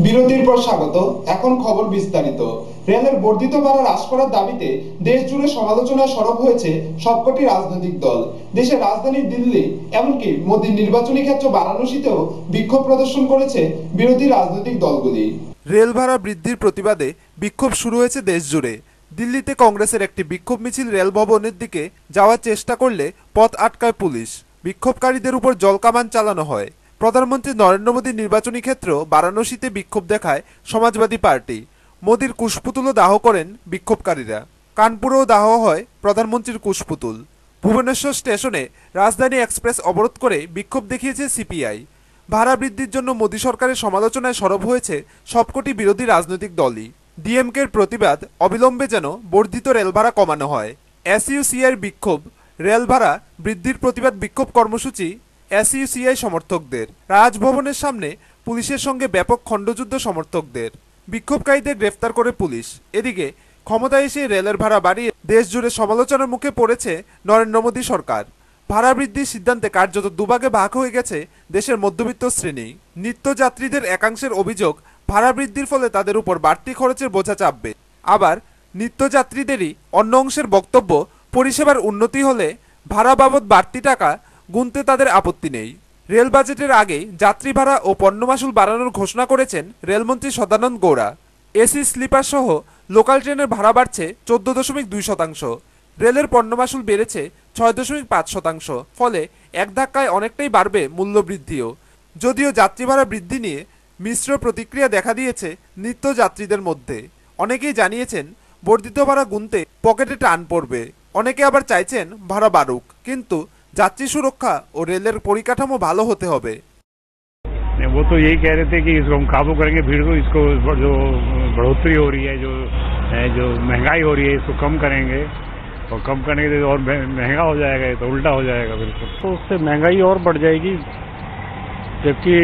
বিরতির পর স্বাগত। এখন খবর বিস্তারিত। রেলের বর্ধিত ভাড়া হ্রাস করার দাবিতে দেশ জুড়ে সমালোচনায় সরব হয়েছে সবকটি রাজনৈতিক দল। দেশের রাজধানী দিল্লি এমনকি মোদীর নির্বাচনী ক্ষেত্র বারাণসীতেও বিক্ষোভ প্রদর্শন করেছে বিরোধী রাজনৈতিক দলগুলি। রেল ভাড়া বৃদ্ধির প্রতিবাদে বিক্ষোভ শুরু হয়েছে দেশ জুড়ে। দিল্লিতে কংগ্রেসের একটি বিক্ষোভ মিছিল রেল ভবনের দিকে যাওয়ার চেষ্টা করলে পথ আটকায় পুলিশ। বিক্ষোভকারীদের উপর জলকামান চালানো হয়। প্রধানমন্ত্রী নরেন্দ্র মোদীর নির্বাচনী ক্ষেত্র বারাণসীতে বিক্ষোভ দেখায় সমাজবাদী পার্টি। মোদীর কুশপুতুলও দাহ করেন বিক্ষোভকারীরা। কানপুরেও দাহ হয় প্রধানমন্ত্রীর কুশপুতুল। ভুবনেশ্বর স্টেশনে রাজধানী এক্সপ্রেস অবরোধ করে বিক্ষোভ দেখিয়েছে সিপিআই। ভাড়া বৃদ্ধির জন্য মোদী সরকারের সমালোচনায় সরব হয়েছে সবকটি বিরোধী রাজনৈতিক দলই। ডিএমকের প্রতিবাদ অবিলম্বে যেন বর্ধিত রেল ভাড়া কমানো হয়। এসইউসিআইয়ের বিক্ষোভ। রেল ভাড়া বৃদ্ধির প্রতিবাদ বিক্ষোভ কর্মসূচি এসইউসিআই সমর্থকদের। রাজভবনের সামনে পুলিশের সঙ্গে ব্যাপক খণ্ডযুদ্ধ সমর্থকদের। বিক্ষোভকারীদের গ্রেফতার করে পুলিশ। এদিকে ক্ষমতায় এসে রেলের ভাড়া বাড়িয়ে দেশ জুড়ে সমালোচনার মুখে পড়েছে নরেন্দ্র মোদী সরকার। ভাড়া বৃদ্ধির সিদ্ধান্তে কার্যত দুভাগে ভাগ হয়ে গেছে দেশের মধ্যবিত্ত শ্রেণী। নিত্যযাত্রীদের একাংশের অভিযোগ, ভাড়া বৃদ্ধির ফলে তাদের উপর বাড়তি খরচের বোঝা চাপবে। আবার নিত্যযাত্রীদেরই অন্য অংশের বক্তব্য, পরিষেবার উন্নতি হলে ভাড়া বাবদ বাড়তি টাকা গুনতে তাদের আপত্তি নেই। রেল বাজেটের আগেই যাত্রী ভাড়া ও পণ্য মাশুল বাড়ানোর ঘোষণা করেছেন রেলমন্ত্রী সদানন্দ গৌড়া। এসি স্লিপার সহ লোকাল ট্রেনের ভাড়া বাড়ছে 14.2%। রেলের পণ্য মাশুল বেড়েছে 6.5%। ফলে এক ধাক্কায় অনেকটাই বাড়বে মূল্যবৃদ্ধিও। যদিও যাত্রী ভাড়া বৃদ্ধি নিয়ে মিশ্র প্রতিক্রিয়া দেখা দিয়েছে নিত্যযাত্রীদের মধ্যে। অনেকেই জানিয়েছেন বর্ধিত ভাড়া গুনতে পকেটে টান পড়বে। অনেকে আবার চাইছেন ভাড়া বাড়ুক, কিন্তু যাত্রী সুরক্ষা ও রেলের পরিকাঠামো ভালো হতে হবে। वो तो यही कह रहे थे कि इसको हम काबू करेंगे भीड़ को, इसको जो बढ़ोतरी हो रही है, जो महंगाई हो रही है, इसको कम करेंगे। और कम करने के और महंगा हो जाएगा, तो उल्टा हो जाएगा बिल्कुल। तो उससे महंगाई और बढ़ जाएगी, जबकि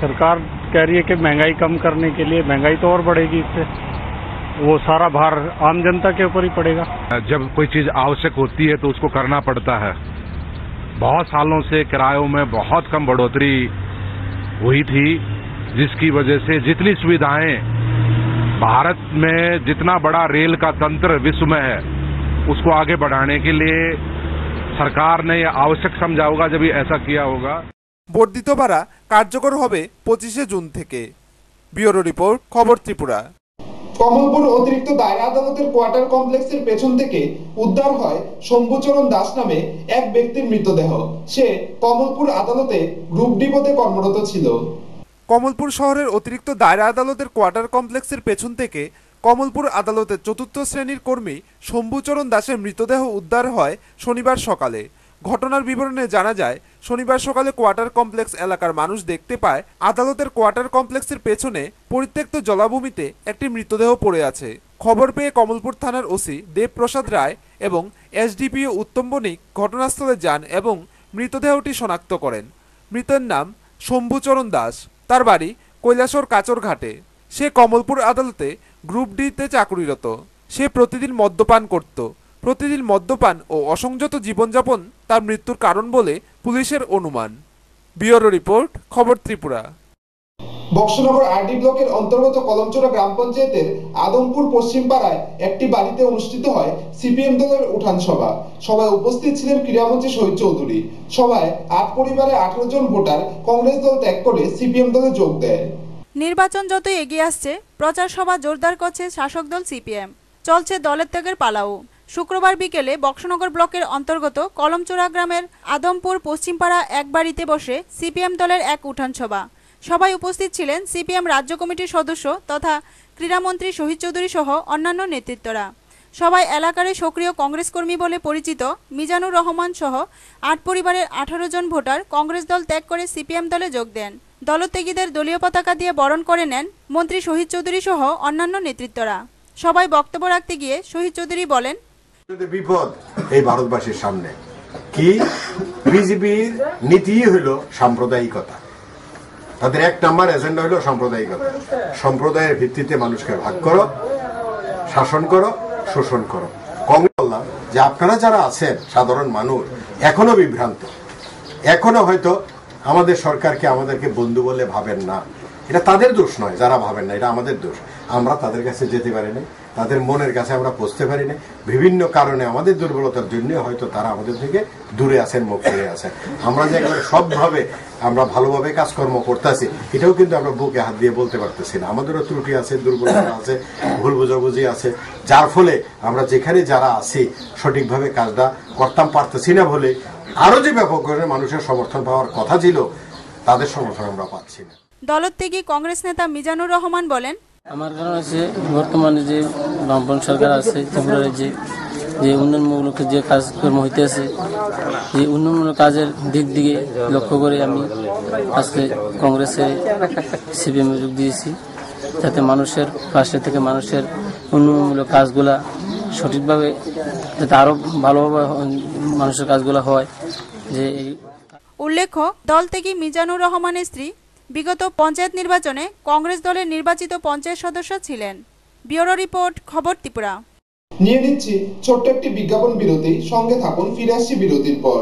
सरकार कह रही है कि महंगाई कम करने के लिए, महंगाई तो और बढ़ेगी इससे। वो सारा भार आम जनता के ऊपर ही पड़ेगा। जब कोई चीज आवश्यक होती है तो उसको करना पड़ता है। बहुत सालों से किरायों में बहुत कम बढ़ोतरी हुई थी, जिसकी वजह से जितनी सुविधाएं भारत में, जितना बड़ा रेल का तंत्र विश्व में है, उसको आगे बढ़ाने के लिए सरकार ने यह आवश्यक समझा होगा जब ये ऐसा किया होगा। বর্ধিত ভাড়া কার্যকর হবে 25 জুন থেকে। ব্যুরো রিপোর্ট, খবর ত্রিপুরা। কমলপুর অতিরিক্ত দায়রা আদালতের কোয়ার্টার কমপ্লেক্সের পেছন থেকে উদ্ধার হয় শম্ভুচরণ দাস নামে এক ব্যক্তির মৃতদেহ। সে কমলপুর আদালতে গ্রুপ ডি পদে কর্মরত ছিল। কমলপুর শহরের অতিরিক্ত দায়রা আদালতের কোয়ার্টার কমপ্লেক্সের পেছন থেকে কমলপুর আদালতের 4র্থ শ্রেণীর কর্মী শম্ভুচরণ দাসের মৃতদেহ উদ্ধার হয় শনিবার সকালে। ঘটনার বিবরণে জানা যায়, শনিবার সকালে কোয়ার্টার কমপ্লেক্স এলাকার মানুষ দেখতে পায় আদালতের কোয়ার্টার কমপ্লেক্সের পেছনে পরিত্যক্ত জলাভূমিতে একটি মৃতদেহ পড়ে আছে। খবর পেয়ে কমলপুর থানার ওসি দেবপ্রসাদ রায় এবং এসডিপিও উত্তম বণিক ঘটনাস্থলে যান এবং মৃতদেহটি শনাক্ত করেন। মৃতের নাম শম্ভুচরণ দাস। তার বাড়ি কৈলাসর কাচরঘাটে। সে কমলপুর আদালতে গ্রুপ ডিতে চাকুরিরত। সে প্রতিদিন মদ্যপান করত। প্রতিদিন মদ্যপান ও অসংযত জীবনযাপন তার মৃত্যুর কারণ বলে পুলিশের অনুমান। ব্যুরো রিপোর্ট, খবর ত্রিপুরা। বক্সনগর আরডি ব্লকের অন্তর্গত কলমচোরা গ্রাম পঞ্চায়েতের আদমপুর পশ্চিম পাড়ায় একটি বাড়িতে অনুষ্ঠিত হয় সিপিএম দলের উঠান সভা। সভায় উপস্থিত ছিলেন ক্রীড়ামন্ত্রী শহীদ চৌধুরী। সভায় 8 পরিবারের 18 জন ভোটার কংগ্রেস দল ত্যাগ করে সিপিএম দলে যোগ দেয়। নির্বাচন যতই এগিয়ে আসছে, প্রচার সভা জোরদার করছে শাসক দল সিপিএম। চলছে দলের ত্যাগের পালাও। শুক্রবার বিকেলে বক্সনগর ব্লকের অন্তর্গত কলমচোরা গ্রামের আদমপুর পশ্চিমপাড়া এক বাড়িতে বসে সিপিএম দলের এক উঠান সভা। সভায় উপস্থিত ছিলেন সিপিএম রাজ্য কমিটির সদস্য তথা ক্রীড়ামন্ত্রী শহীদ চৌধুরী সহ অন্যান্য নেতৃত্বরা। সভায় এলাকার সক্রিয় কংগ্রেস কর্মী বলে পরিচিত মিজানুর রহমান সহ 8 পরিবারের 18 জন ভোটার কংগ্রেস দল ত্যাগ করে সিপিএম দলে যোগ দেন। দলত্যাগীদের দলীয় পতাকা দিয়ে বরণ করে নেন মন্ত্রী শহীদ চৌধুরী সহ অন্যান্য নেতৃত্বরা। সবাই বক্তব্য রাখতে গিয়ে শহীদ চৌধুরী বলেন, বিপদ এই ভারতবাসীর সামনে কি, বিজেপির নীতি হলো সাম্প্রদায়িকতা। তাদের 1 নম্বর এজেন্ডা হলো সাম্প্রদায়িকতা। সম্প্রদায়ের ভিত্তিতে মানুষকে ভাগ করো, শাসন করো, শোষণ করো। কংগ্রেস বললাম যে আপনারা যারা আছেন সাধারণ মানুষ এখনো বিভ্রান্ত, এখনো হয়তো আমাদের সরকারকে আমাদেরকে বন্ধু বলে ভাবেন না। এটা তাদের দোষ নয়, যারা ভাবেন না, এটা আমাদের দোষ। আমরা তাদের কাছে যেতে পারি না, তাদের মনের কাছে আমরা পৌঁছতে পারি না। বিভিন্ন কারণে আমাদের দুর্বলতার জন্য হয়তো তারা আমাদের থেকে দূরে আছেন, মুখ ফিরে আছেন। আমরা যে একেবারে সবভাবে আমরা ভালোভাবে কাজকর্ম করতেছি, এটাও কিন্তু আমরা বুকে হাত দিয়ে বলতে পারতেছি না। আমাদেরও ত্রুটি আছে, দুর্বলতা আছে, ভুল বোঝাবুঝি আছে, যার ফলে আমরা যেখানে যারা আছি সঠিকভাবে কাজটা করতাম পারতেছি না বলে আরো যে ব্যাপক করে মানুষের সমর্থন পাওয়ার কথা ছিল, তাদের সমর্থন আমরা পাচ্ছি না। দলত্যাগী কংগ্রেস নেতা মিজানুর রহমান বলেন, আমার কারণ আছে বর্তমানে যে বামপন্থী সরকার আছে ত্রিপুরার যে উন্নয়নমূলক যে কাজকর্ম হইতেছে, যে উন্নয়নমূলক কাজের দিক দিকে লক্ষ্য করে আমি আজকে কংগ্রেসে সিপিএমে যোগ দিয়েছি, যাতে মানুষের পাশে থেকে মানুষের উন্নয়নমূলক কাজগুলা সঠিকভাবে যাতে আরো ভালোভাবে মানুষের কাজগুলো হয়। যে উল্লেখ্য, দলত্যাগী মিজানুর রহমানের স্ত্রী বিগত পঞ্চায়েত নির্বাচনে কংগ্রেস দলের নির্বাচিত পঞ্চায়েত সদস্য ছিলেন। ব্যুরো রিপোর্ট, খবর ত্রিপুরা। নিয়ে নিচ্ছি ছোট্ট একটি বিজ্ঞাপন বিরতি, সঙ্গে থাকুন, ফিরে আসছি বিরতির পর।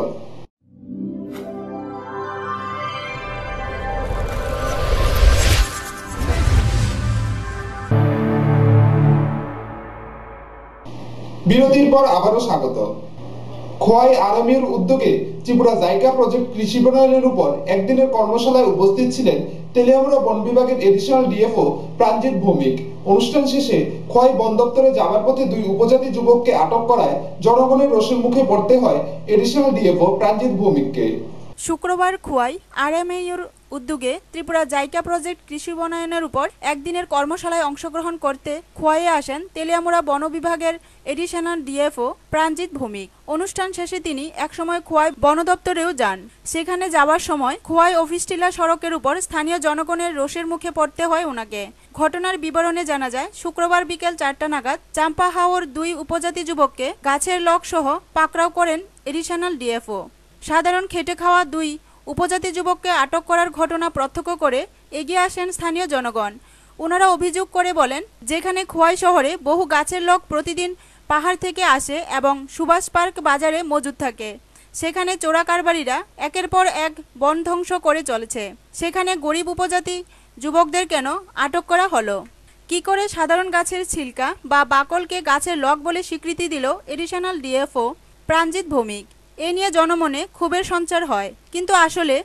বিরতির পর আবারও স্বাগত। খোয়াই আরএমইউর উদ্যোগে ত্রিপুরা জাইকা প্রজেক্ট কৃষি বনায়নের উপর একদিনের কর্মশালায় উপস্থিত ছিলেন তেলিয়ামুড়া বন বিভাগের এডিশনাল ডিএফও প্রাণজিৎ ভৌমিক। অনুষ্ঠান শেষে খোয়াই বন দপ্তরে যাওয়ার পথে 2 উপজাতি যুবককে আটক করায় জনগণের রোষের মুখে পড়তে হয় এডিশনাল ডিএফও প্রাণজিৎ ভৌমিককে। শুক্রবার খোয়াই আরএমইউর উদ্যোগে ত্রিপুরা জাইকা প্রজেক্ট কৃষি বনায়নের উপর একদিনের কর্মশালায় অংশগ্রহণ করতে খোয়াইয়ে আসেন তেলিয়ামুড়া বন বিভাগের এডিশনাল ডিএফও প্রাণজিৎ ভৌমিক। অনুষ্ঠান শেষে তিনি একসময় খোয়াই বন দপ্তরেও যান। সেখানে যাওয়ার সময় খোয়াই অফিস টিলা সড়কের উপর স্থানীয় জনগণের রোষের মুখে পড়তে হয় ওনাকে। ঘটনার বিবরণে জানা যায়, শুক্রবার বিকেল 4টা নাগাদ চাম্পাহাওর 2 উপজাতি যুবককে গাছের লক সহ পাকড়াও করেন এডিশনাল ডিএফও। সাধারণ খেটে খাওয়া 2 উপজাতি যুবককে আটক করার ঘটনা প্রত্যক্ষ করে এগিয়ে আসেন স্থানীয় জনগণ। ওনারা অভিযোগ করে বলেন, যেখানে খোয়াই শহরে বহু গাছের লক প্রতিদিন পাহাড় থেকে আসে এবং সুভাষ পার্ক বাজারে মজুদ থাকে, সেখানে চোরা কারবারিরা একের পর এক বন ধ্বংস করে চলেছে। সেখানে গরিব উপজাতি যুবকদের কেন আটক করা হলো? কি করে সাধারণ গাছের ছিলকা বা বাকলকে গাছের লক বলে স্বীকৃতি দিল এডিশনাল ডিএফও প্রাণজিৎ ভৌমিক? এ নিয়ে জনমনে ক্ষোভের সঞ্চার হয়। কিন্তু আসলে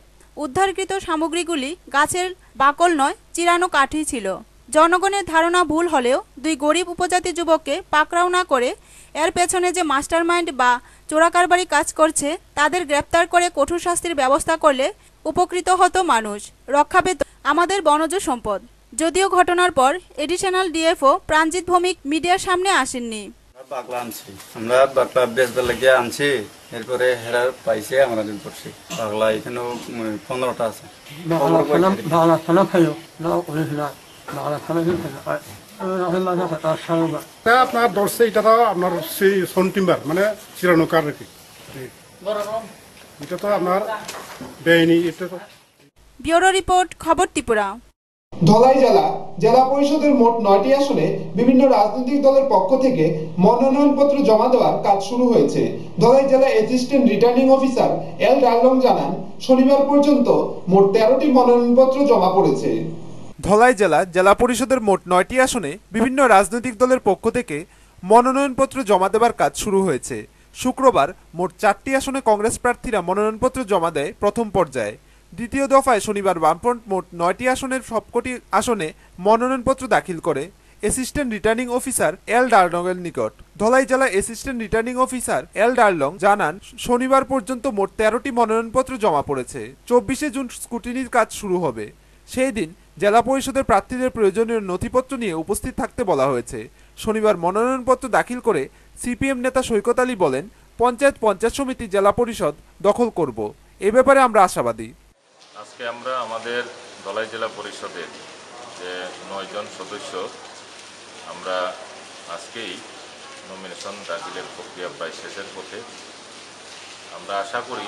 উদ্ধারকৃত সামগ্রীগুলি গাছের বাকল নয়, চিরানো কাঠই ছিল। জনগণের ধারণা ভুল হলেও 2 গরিব উপজাতি যুবককে পাকড়াও না করে এর পেছনে যে মাস্টারমাইন্ড বা চোরাকারবারি কাজ করছে তাদের গ্রেপ্তার করে কঠোর শাস্তির ব্যবস্থা করলে উপকৃত হতো মানুষ, রক্ষা পেত আমাদের বনজ সম্পদ। যদিও ঘটনার পর এডিশনাল ডিএফও প্রাণজিৎ ভৌমিক মিডিয়ার সামনে আসেননি। বাকলা আনছি, আমরা বাকলা বেচবার লাগিয়ে আনছি, এরপরে হেরার পাইছে আমরা দিন করছি। বাকলা এখানেও 15টা আছে। আপনার ধরছে এটা তো আপনার সেই সোন টিম্বার মানে চিরানো কার রেখে, এটা তো আপনার বেআইনি। এটা তো ব্যুরো রিপোর্ট, খবর ত্রিপুরা। ধলাই জেলা পরিষদের মোট 9টি আসনে বিভিন্ন রাজনৈতিক দলের পক্ষ থেকে মনোনয়নপত্র জমা দেওয়ার কাজ শুরু হয়েছে। ধলাই জেলা অ্যাসিস্ট্যান্ট রিটার্নিং অফিসার এল ডার্লং জানান, শনিবার পর্যন্ত মোট 13টি মনোনয়নপত্র জমা পড়েছে। ধলাই জেলা পরিষদের মোট 9টি আসনে বিভিন্ন রাজনৈতিক দলের পক্ষ থেকে মনোনয়নপত্র জমা দেওয়ার কাজ শুরু হয়েছে। শুক্রবার মোট 4টি আসনে কংগ্রেস প্রার্থীরা মনোনয়নপত্র জমা দেয় প্রথম পর্যায়ে। দ্বিতীয় দফায় শনিবার বামফ্রন্ট মোট 9টি আসনের সবকটি আসনে মনোনয়নপত্র দাখিল করে অ্যাসিস্ট্যান্ট রিটার্নিং অফিসার এল ডার্লং এর নিকট। ধলাই জেলা অ্যাসিস্ট্যান্ট রিটার্নিং অফিসার এল ডার্লং জানান, শনিবার পর্যন্ত মোট 13টি মনোনয়নপত্র জমা পড়েছে। 24শে জুন স্ক্রুটিনির কাজ শুরু হবে। সেই দিন জেলা পরিষদের প্রার্থীদের প্রয়োজনীয় নথিপত্র নিয়ে উপস্থিত থাকতে বলা হয়েছে। শনিবার মনোনয়নপত্র দাখিল করে সিপিএম নেতা সৈকত আলী বলেন, পঞ্চায়েত সমিতি জেলা পরিষদ দখল করব, এ ব্যাপারে আমরা আশাবাদী। আজকে আমরা আমাদের ধলাই জেলা পরিষদের যে 9 জন সদস্য, আমরা আজকেই নমিনেশন দাখিলের প্রক্রিয়া প্রায় শেষের পথে। আমরা আশা করি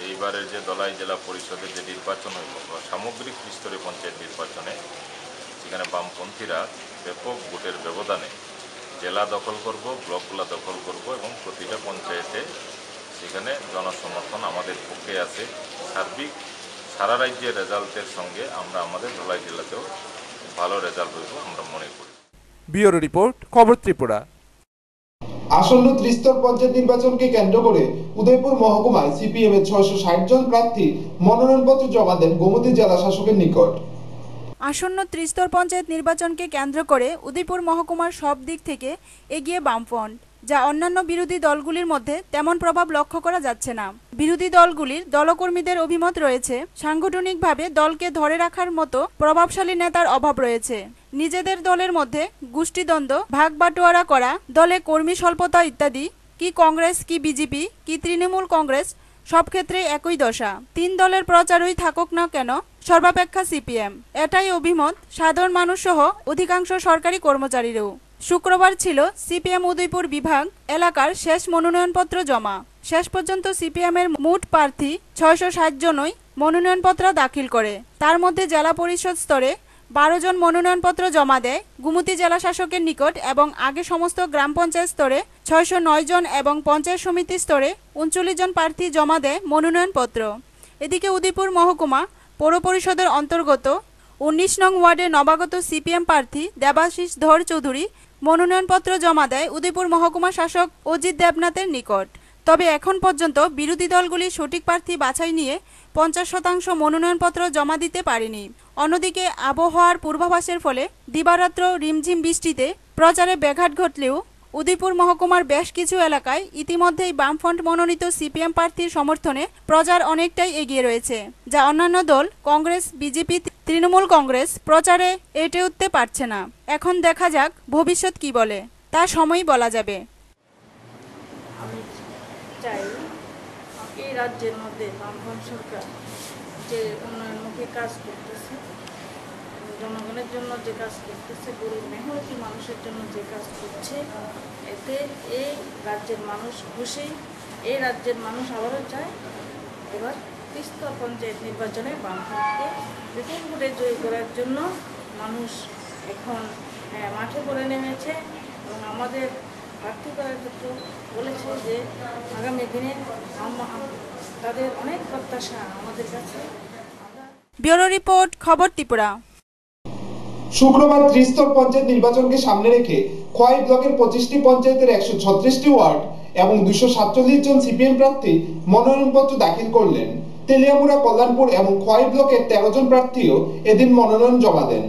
এইবারের যে ধলাই জেলা পরিষদের যে নির্বাচন হইব বা সামগ্রিক স্তরে পঞ্চায়েত নির্বাচনে, সেখানে বামপন্থীরা ব্যাপক ভোটের ব্যবধানে জেলা দখল করব, ব্লকগুলা দখল করব এবং প্রতিটা পঞ্চায়েতে সেখানে জনসমর্থন আমাদের পক্ষে আছে। সার্বিক সারা রাজ্যের রেজাল্টের সঙ্গে আমরা আমাদের ধলাই জেলাতেও ভালো রেজাল্ট হইব আমরা মনে করি। ব্যুরো রিপোর্ট, খবর ত্রিপুরা। আসন্ন ত্রিস্তর পঞ্চায়েত নির্বাচনকে কেন্দ্র করে উদয়পুর মহকুমায় সিপিএম এর 660 জন প্রার্থী মনোনয়নপত্র জমা দেন গোমতী জেলা শাসকের নিকট। আসন্ন ত্রিস্তর পঞ্চায়েত নির্বাচনকে কেন্দ্র করে উদয়পুর মহকুমার সব দিক থেকে এগিয়ে বামফ্রন্ট, যা অন্যান্য বিরোধী দলগুলির মধ্যে তেমন প্রভাব লক্ষ্য করা যাচ্ছে না। বিরোধী দলগুলির দলকর্মীদের অভিমত রয়েছে, সাংগঠনিকভাবে দলকে ধরে রাখার মতো প্রভাবশালী নেতার অভাব রয়েছে। নিজেদের দলের মধ্যে গোষ্ঠীদ্বন্দ্ব, ভাগ বাটোয়ারা করা, দলে কর্মী স্বল্পতা ইত্যাদি, কি কংগ্রেস, কি বিজেপি, কি তৃণমূল কংগ্রেস, সব ক্ষেত্রে একই দশা। তিন দলের প্রচারই থাকুক না কেন, সর্বাপেক্ষা সিপিএম, এটাই অভিমত সাধারণ মানুষ সহ অধিকাংশ সরকারি কর্মচারীরও। শুক্রবার ছিল সিপিএম উদয়পুর বিভাগ এলাকার শেষ মনোনয়নপত্র জমা। শেষ পর্যন্ত সিপিএম এর মোট প্রার্থী 660 জনই মনোনয়নপত্র দাখিল করে। তার মধ্যে জেলা পরিষদ স্তরে 12 জন মনোনয়নপত্র জমা দেয় গোমতী জেলা শাসকের নিকট এবং আগে সমস্ত গ্রাম পঞ্চায়েত স্তরে 609 জন এবং পঞ্চায়েত সমিতি স্তরে 39 জন প্রার্থী জমা দেয় মনোনয়নপত্র। এদিকে উদয়পুর মহকুমা পৌর পরিষদের অন্তর্গত 19 নং ওয়ার্ডের নবাগত সিপিএম প্রার্থী দেবাশিস ধর চৌধুরী মনোনয়নপত্র জমা দেয় উদয়পুর মহকুমা শাসক অজিত দেবনাথের নিকট। তবে এখন পর্যন্ত বিরোধী দলগুলি সঠিক প্রার্থী বাছাই নিয়ে 50% মনোনয়নপত্র জমা দিতে পারেনি। অন্যদিকে আবহাওয়ার পূর্বাভাসের ফলে দিবারাত্র রিমঝিম বৃষ্টিতে প্রচারে ব্যাঘাত ঘটলেও উদয়পুর মহকুমার বেশ কিছু এলাকায় ইতিমধ্যেই বামফ্রন্ট মনোনীত সিপিএম প্রার্থীর সমর্থনে প্রচার অনেকটাই এগিয়ে রয়েছে, যা অন্যান্য দল কংগ্রেস, বিজেপি, তৃণমূল কংগ্রেস প্রচারে এঁটে উঠতে পারছে না। এখন দেখা যাক ভবিষ্যৎ কি বলে, তা সময়ই বলা যাবে। আমি চাই এই রাজ্যের মধ্যে বামফ্রন্ট সরকার যে উন্নয়নমুখী কাজ করতেছে, জনগণের জন্য যে কাজ করতেছে, গরিব মেহনতি মানুষের জন্য যে কাজ করছে, এতে এই রাজ্যের মানুষ খুশি। এই রাজ্যের মানুষ আবারও চায় এবার ত্রিস্তর পঞ্চায়েত নির্বাচনে বামফ্রন্টকে বিপুল ভোটে জয়ী করার জন্য মানুষ এখন মাঠে পড়ে নেমেছে এবং আমাদের প্রার্থী করার ক্ষেত্রে বলেছে যে আগামী দিনে তাদের অনেক প্রত্যাশা আমাদের কাছে। ব্যুরো রিপোর্ট, খবর ত্রিপুরা। শুক্রবার ত্রিস্তর পঞ্চায়েত নির্বাচনকে সামনে রেখে খোয়াই ব্লকের 25টি পঞ্চায়েতের 136টি ওয়ার্ড এবং 247 জন সিপিএম প্রার্থী মনোনয়নপত্র দাখিল করলেন। তেলিয়ামুড়া, কল্যাণপুর এবং খোয়াই ব্লকের 13 জন প্রার্থীও এদিন মনোনয়ন জমা দেন।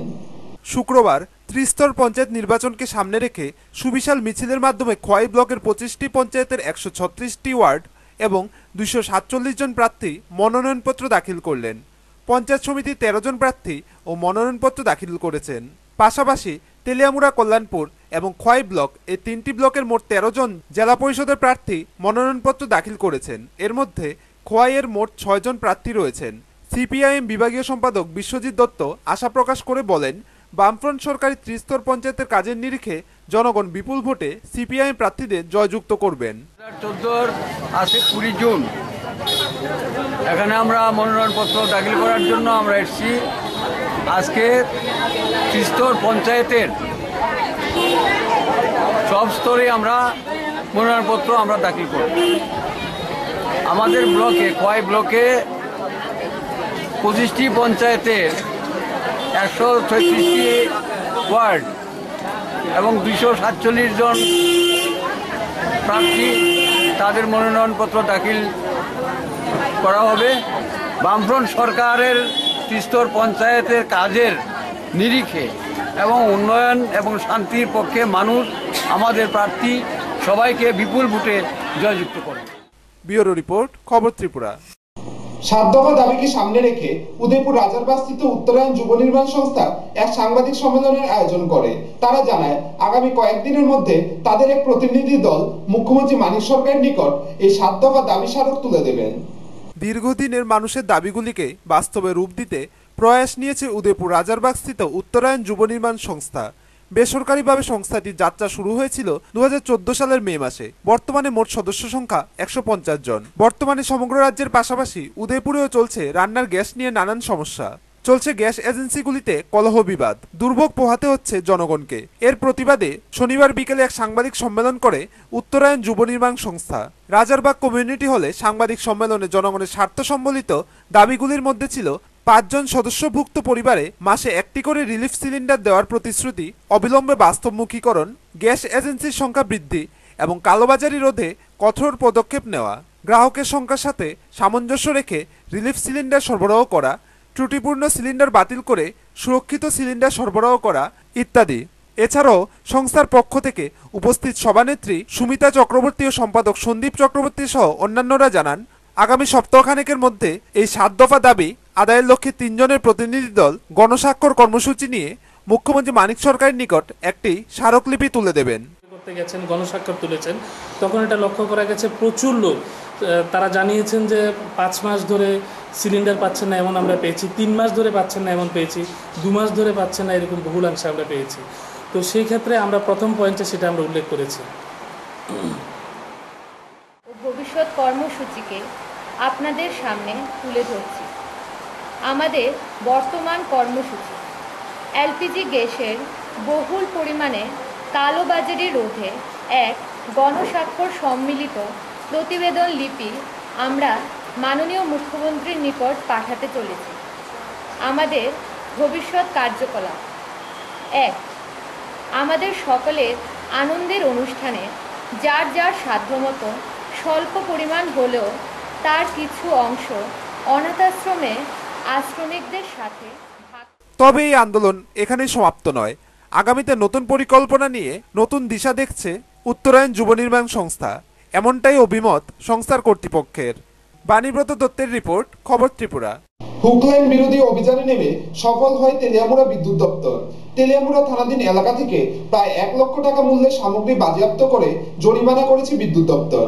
শুক্রবার ত্রিস্তর পঞ্চায়েত নির্বাচনকে সামনে রেখে সুবিশাল মিছিলের মাধ্যমে খোয়াই ব্লকের 25টি পঞ্চায়েতের 136টি ওয়ার্ড এবং 247 জন প্রার্থী মনোনয়নপত্র দাখিল করলেন। পঞ্চায়েত সমিতির 13 জন প্রার্থী ও মনোনয়নপত্র দাখিল করেছেন। পাশাপাশি তেলিয়ামুড়া, কল্যাণপুর এবং খোয়াই ব্লক এই তিনটি ব্লকের মোট 13 জন জেলা পরিষদের প্রার্থী মনোনয়নপত্র দাখিল করেছেন। এর মধ্যে খোয়াইয়ের মোট 6 জন প্রার্থী রয়েছেন। সিপিআইএম বিভাগীয় সম্পাদক বিশ্বজিৎ দত্ত আশা প্রকাশ করে বলেন, বামফ্রন্ট সরকারি ত্রিস্তর পঞ্চায়েতের কাজের নিরিখে জনগণ বিপুল ভোটে সিপিআইএম প্রার্থীদের জয়যুক্ত করবেন। 2014 আসে 20 জুন এখানে আমরা মনোনয়নপত্র দাখিল করার জন্য আমরা এসেছি। আজকে ত্রিস্তর পঞ্চায়েতের সব স্তরে আমরা মনোনয়নপত্র আমরা দাখিল করব। আমাদের ব্লকে, খোয়াই ব্লকে 25টি পঞ্চায়েতের 136টি ওয়ার্ড এবং 247 জন প্রার্থী তাদের মনোনয়নপত্র দাখিল করা হবে। বামফ্রন্ট সরকারের ত্রিস্তর পঞ্চায়েতের কাজের নিরিখে এবং উন্নয়ন এবং শান্তির পক্ষে মানুষ আমাদের প্রার্থী সবাইকে বিপুল ভোটে জয়যুক্ত করবে। ব্যুরো রিপোর্ট, খবর ত্রিপুরা। 7 দফা দাবিকে সামনে রেখে উদয়পুর রাজারবাগস্থিত উত্তরায়ণ যুব নির্মাণ সংস্থা এক সাংবাদিক সম্মেলনের আয়োজন করে। তারা জানায়, আগামী কয়েকদিনের মধ্যে তাদের এক প্রতিনিধি দল মুখ্যমন্ত্রী মানিক সরকারের নিকট এই 7 দফা দাবি স্মারক তুলে দেবেন। দীর্ঘদিনের মানুষের দাবিগুলিকে বাস্তবে রূপ দিতে প্রয়াস নিয়েছে উদয়পুর রাজারবাগস্থিত উত্তরায়ণ যুব নির্মাণ সংস্থা। বেসরকারিভাবে সংস্থাটির যাত্রা শুরু হয়েছিল 2014 সালের মে মাসে। বর্তমানে মোট সদস্য সংখ্যা 150 জন। বর্তমানে সমগ্র রাজ্যের পাশাপাশি উদয়পুরেও চলছে রান্নার গ্যাস নিয়ে নানান সমস্যা। চলছে গ্যাস এজেন্সিগুলিতে কলহ বিবাদ, দুর্ভোগ পোহাতে হচ্ছে জনগণকে। এর প্রতিবাদে শনিবার বিকেলে এক সাংবাদিক সম্মেলন করে উত্তরায়ণ যুব নির্মাণ সংস্থা। রাজারবাগ কমিউনিটি হলে সাংবাদিক সম্মেলনে জনগণের স্বার্থ সম্বলিত দাবিগুলির মধ্যে ছিল 5 জন সদস্যভুক্ত পরিবারে মাসে একটি করে রিলিফ সিলিন্ডার দেওয়ার প্রতিশ্রুতি, অবিলম্বে বাস্তবমুখীকরণ, গ্যাস এজেন্সির সংখ্যা বৃদ্ধি এবং কালোবাজারি রোধে কঠোর পদক্ষেপ নেওয়া, গ্রাহকের সংখ্যার সাথে সামঞ্জস্য রেখে রিলিফ সিলিন্ডার সরবরাহ করা, ত্রুটিপূর্ণ সিলিন্ডার বাতিল করে সুরক্ষিত সিলিন্ডার সরবরাহ করা ইত্যাদি। এছাড়াও সংস্থার পক্ষ থেকে উপস্থিত সভানেত্রী সুমিতা চক্রবর্তী ও সম্পাদক সন্দীপ চক্রবর্তী সহ অন্যান্যরা জানান, আগামী সপ্তাহখানেকের মধ্যে এই 7 দফা দাবি আদায়ের লক্ষ্যে 3 জনের প্রতিনিধি দল গণস্বাক্ষর কর্মসূচি নিয়ে মুখ্যমন্ত্রী মানিক সরকারের নিকট একটি স্মারকলিপি তুলে দেবেন। করতে গেছেন, গণস্বাক্ষর তুলেছেন, তখন এটা লক্ষ্য করা গেছে প্রচুর লোক তারা জানিয়েছেন যে 5 মাস ধরে সিলিন্ডার পাচ্ছেন না এমন আমরা পেয়েছি, 3 মাস ধরে পাচ্ছেন না এমন পেয়েছি, 2 মাস ধরে পাচ্ছেন না এরকম বহুলাংশে আমরা পেয়েছি। তো সেই ক্ষেত্রে আমরা প্রথম পয়েন্টে সেটা আমরা উল্লেখ করেছি। ভবিষ্যৎ কর্মসূচিকে আপনাদের সামনে তুলে ধরছি। আমাদের বর্তমান কর্মসূচি এলপিজি গ্যাসের বহুল পরিমাণে কালোবাজারি রোধে এক গণস্বাক্ষর সম্মিলিত প্রতিবেদন লিপি আমরা মাননীয় মুখ্যমন্ত্রীর নিকট পাঠাতে চলেছি। আমাদের ভবিষ্যৎ কার্যকলাপ 1. আমাদের সকলের আনন্দের অনুষ্ঠানে যার যার সাধ্যমতো স্বল্প পরিমাণ হলেও তার কিছু অংশ অনাথাশ্রমে আশ্রমিকদের সাথে। তবে এই আন্দোলন এখানেই সমাপ্ত নয়। আগামীতে নতুন পরিকল্পনা নিয়ে নতুন দিশা দেখছে উত্তরায়ণ যুব নির্মাণ সংস্থা, এমনটাই অভিমত সংস্থার কর্তৃপক্ষের। বাণীব্রত দত্তের রিপোর্ট, খবর ত্রিপুরা। হুকলাইন বিরোধী অভিযানে নেমে সফল হয় তেলিয়ামুড়া বিদ্যুৎ দপ্তর। তেলিয়ামুড়া থানাধীন এলাকা থেকে প্রায় 1 লক্ষ টাকা মূল্যের সামগ্রী বাজেয়াপ্ত করে জরিমানা করেছে বিদ্যুৎ দপ্তর।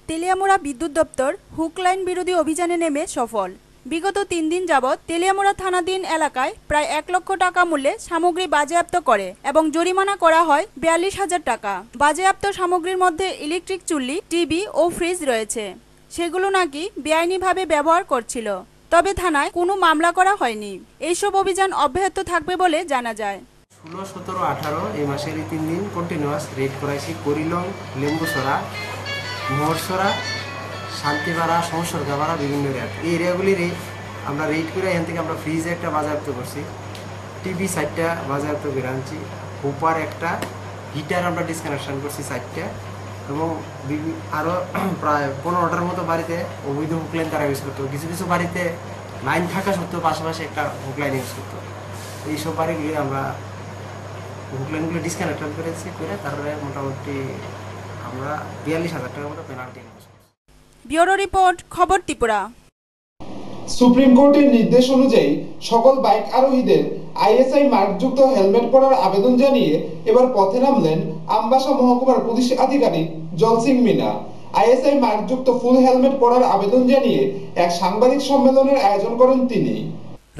তেলিয়ামুড়া বিদ্যুৎ দপ্তর হুকলাইন বিরোধী অভিযানে নেমে সফল। বিগত 3 দিন যাবৎ তেলিয়ামুড়া থানাধীন এলাকায় প্রায় 1 লক্ষ টাকা মূল্যে সামগ্রী বাজেয়াপ্ত করে এবং জরিমানা করা হয় 42,000 টাকা। বাজেয়াপ্ত সামগ্রীর মধ্যে ইলেকট্রিক চুল্লি, টিভি ও ফ্রিজ রয়েছে। সেগুলো নাকি বেআইনিভাবে ব্যবহার করছিল। তবে থানায় কোনো মামলা করা হয়নি। এইসব অভিযান অব্যাহত থাকবে বলে জানা যায়। 16, 17, 18 এই মাসের 3 দিন কন্টিনিউয়াস রেড করাইছি। করিলং, লেম্বুসরা, মোহরসরা, শান্তিপাড়া, সংসর্গাপাড়া, বিভিন্ন এরিয়া। এই এরিয়াগুলির আমরা রেড করে এখান থেকে আমরা ফ্রিজ একটা বাজেয়াপ্ত করছি, টিভি 4টা বাজেয়াপ্ত করে আনছি, হুপার একটা, হিটার আমরা ডিসকানেকশন করছি 4টা, এবং আরও প্রায় 15টার মতো বাড়িতে অবৈধ হুকলাইন তারা ইউজ করতো। কিছু কিছু বাড়িতে লাইন থাকা সত্ত্বেও পাশাপাশি একটা হুকলাইন ইউজ করতো। এইসব বাড়িগুলি আমরা হুকলাইনগুলো ডিসকানেকশন করেছি, করে তারপরে মোটামুটি আমরা 42,000 টাকার মতো পেনাল্টি। ব্যুরো রিপোর্ট, খবর ত্রিপুরা। সুপ্রিম কোর্টের নির্দেশ অনুযায়ী সকল বাইক আরোহীদের আইএসআই মার্কযুক্ত হেলমেট পরার আবেদন জানিয়ে এবার পথে নামলেন আমবাসা মহকুমার পুলিশ আধিকারিক জলসিং মিনা। আইএসআই মার্কযুক্ত ফুল হেলমেট পরার আবেদন জানিয়ে এক সাংবাদিক সম্মেলনের আয়োজন করেন তিনি।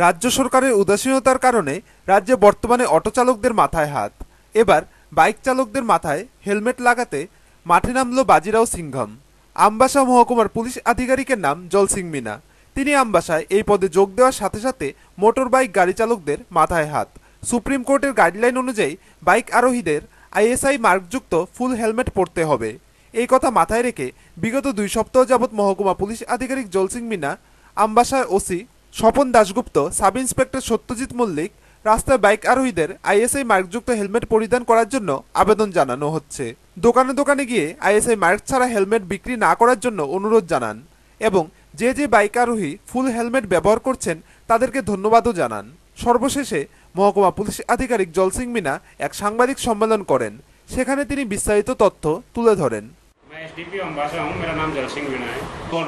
রাজ্য সরকারের উদাসীনতার কারণে রাজ্যে বর্তমানে অটো চালকদের মাথায় হাত। এবার বাইক চালকদের মাথায় হেলমেট লাগাতে মাঠে নামল বাজিরাও সিংঘম। আমবাসা মহকুমার পুলিশ আধিকারিকের নাম জলসিং মিনা। তিনি আমবাসায় এই পদে যোগ দেওয়ার সাথে সাথে মোটর বাইক গাড়ি চালকদের মাথায় হাত। সুপ্রিম কোর্টের গাইডলাইন অনুযায়ী বাইক আরোহীদের আইএসআই মার্কযুক্ত ফুল হেলমেট পরতে হবে। এই কথা মাথায় রেখে বিগত 2 সপ্তাহ যাবৎ মহকুমা পুলিশ আধিকারিক জলসিং মিনা, আমবাসার OC Swapan Dasgupta, sub inspector Satyajit Mallick রাস্তায় বাইক আরোহীদের আইএসআই মার্কযুক্ত হেলমেট পরিধান করার জন্য আবেদন জানানো হচ্ছে। দোকানে দোকানে গিয়ে আইএসআই মার্ক ছাড়া হেলমেট বিক্রি না করার জন্য অনুরোধ জানান এবং যে যে বাইক আরোহী ফুল হেলমেট ব্যবহার করছেন তাদেরকে ধন্যবাদও জানান। সর্বশেষে মহকুমা পুলিশ আধিকারিক জলসিং মিনা এক সাংবাদিক সম্মেলন করেন। সেখানে তিনি বিস্তারিত তথ্য তুলে ধরেন। मैं एसडीपी अम्बासा हूँ, मेरा नाम जलसिंह मीना है। और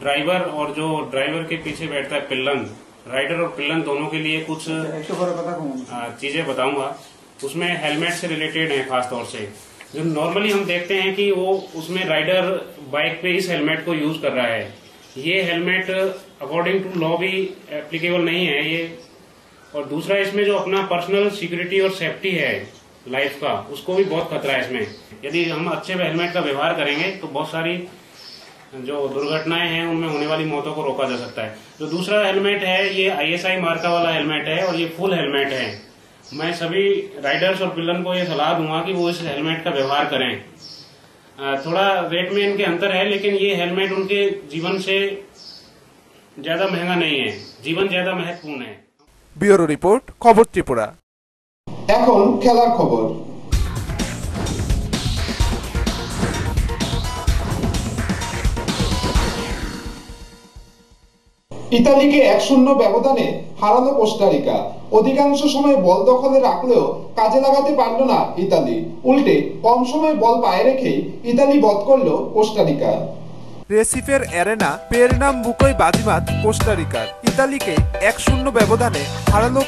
ड्राइवर और जो ड्राइवर के पीछे बैठता है पिल्लन, राइडर और पिल्लन दोनों के लिए कुछ चीजें बताऊंगा। उसमें हेलमेट से रिलेटेड है खास तौर से। जो नॉर्मली हम देखते हैं कि वो उसमें राइडर बाइक पे इस हेलमेट को यूज कर रहा है। ये हेलमेट अकॉर्डिंग टू लॉ भी एप्लीकेबल नहीं है ये। और दूसरा, इसमें जो अपना पर्सनल सिक्योरिटी और सेफ्टी है लाइफ का, उसको भी बहुत खतरा है इसमें। यदि हम अच्छे हेलमेट का व्यवहार करेंगे तो बहुत सारी जो दुर्घटनाएं हैं उनमें होने वाली मौतों को रोका जा सकता है। जो दूसरा हेलमेट है ये ISI मार्का वाला हेलमेट है और ये फुल हेलमेट है। मैं सभी राइडर्स और पिल्लन को ये सलाह दूंगा कि वो इस हेलमेट का व्यवहार करें। थोड़ा रेट में इनके अंतर है, लेकिन ये हेलमेट उनके जीवन से ज्यादा महंगा नहीं है, जीवन ज्यादा महत्वपूर्ण है। ব্যুরো রিপোর্ট, খবর ত্রিপুরা। এখন খেলার খবর। ইতালিকে 1-0 ব্যবধানে হারালো কোস্টারিকা। অধিকাংশ সময় বল দখলে রাখলেও কাজে লাগাতে পারল না ইতালি। উল্টে কম সময় বল পায়ে রেখেই ইতালি বধ করল কোস্টারিকা। রেসিফের অ্যারেনা পেরনামবুকোয় বাজিমাত কোস্টারিকার। ইতালিকে 1-0 ব্যবধানে হারালো